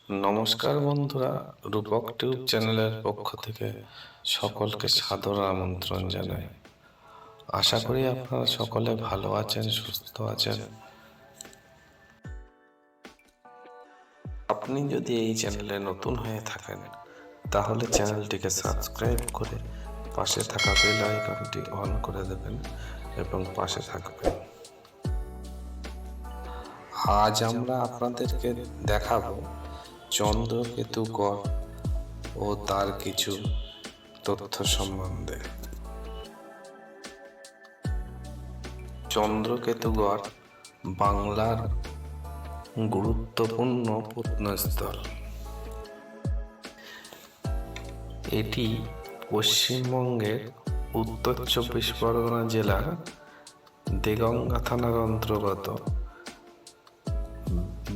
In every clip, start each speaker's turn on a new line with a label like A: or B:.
A: নমস্কার বন্ধুরা, রূপক টিউব চ্যানেলের পক্ষ থেকে সকলকে সাদর আমন্ত্রণ জানাই। আশা করি আপনারা সকলে ভালো আছেন, সুস্থ আছেন। আপনি যদি এই চ্যানেলে নতুন হয়ে থাকেন তাহলে চ্যানেলটিকে সাবস্ক্রাইব করে পাশে থাকা বেল আইকনটি অন করে দেবেন এবং পাশে থাকবেন। আজ আমরা আপনাদেরকে দেখাবো চন্দ্রকেতু গড় ও তার কিছু তথ্য সম্বন্ধে। চন্দ্রকেতুগড় বাংলার গুরুত্বপূর্ণ প্রত্নস্থল। এটি পশ্চিমবঙ্গের উত্তর 24 পরগনা জেলার দেগঙ্গা থানার অন্তর্গত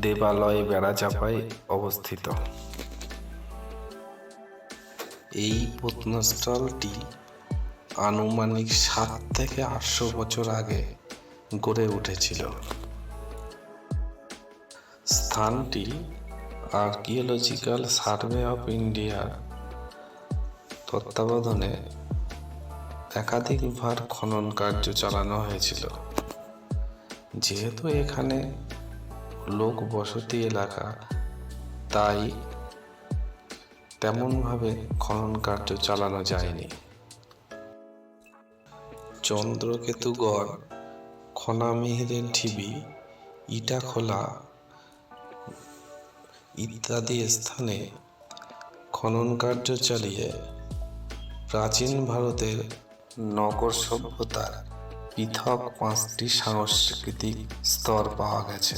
A: দেবালয় বেড়াচাঁপায় অবস্থিত। এই প্রত্নস্থলটি আনুমানিক 7 থেকে 800 বছর আগে গড়ে উঠেছিল। স্থানটি আর্কিওলজিক্যাল সার্ভে অফ ইন্ডিয়ার তত্ত্বাবধানে একাধিকবার খনন কার্য চালানো হয়েছিল। যেহেতু এখানে লোক বসতি এলাকা, তাই তেমনভাবে খনন কার্য চালানো যায়নি। চন্দ্রকেতুগড়, খনামিহিরের ঢিবি, ইটাখোলা ইত্যাদি স্থানে খনন কার্য চালিয়ে প্রাচীন ভারতের নগর সভ্যতার পৃথক 5টি সাংস্কৃতিক স্তর পাওয়া গেছে।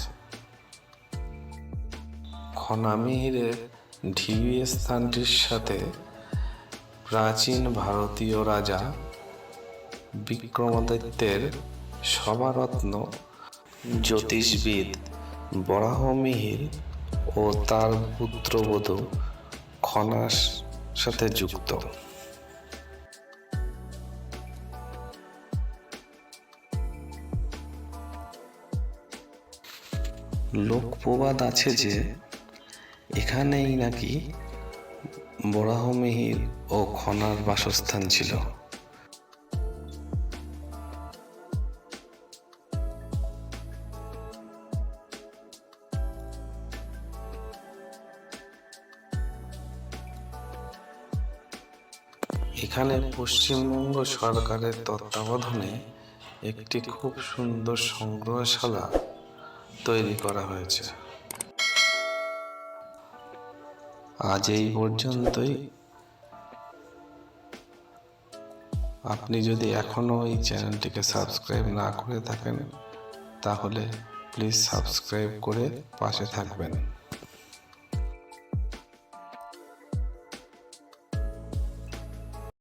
A: খনামিহিরের ঢিবি স্থানটির সাথে প্রাচীন ভারতীয় রাজা বিক্রমাদিত্যের সভারত্ন জ্যোতিষবিদ বরাহমিহির ও তার পুত্রবধূ খনার সাথে যুক্ত। লোকপ্রবাদ আছে যে এখানেই নাকি বরাহমিহির ও খনার বাসস্থান ছিল। এখানে পশ্চিমবঙ্গ সরকারের তত্ত্বাবধানে একটি খুব সুন্দর সংগ্রহশালা তৈরি করা হয়েছে। আজ এই পর্যন্তই। আপনি যদি এখনো এই চ্যানেলটিকে সাবস্ক্রাইব না করে থাকেন তাহলে প্লিজ সাবস্ক্রাইব করে পাশে থাকবেন।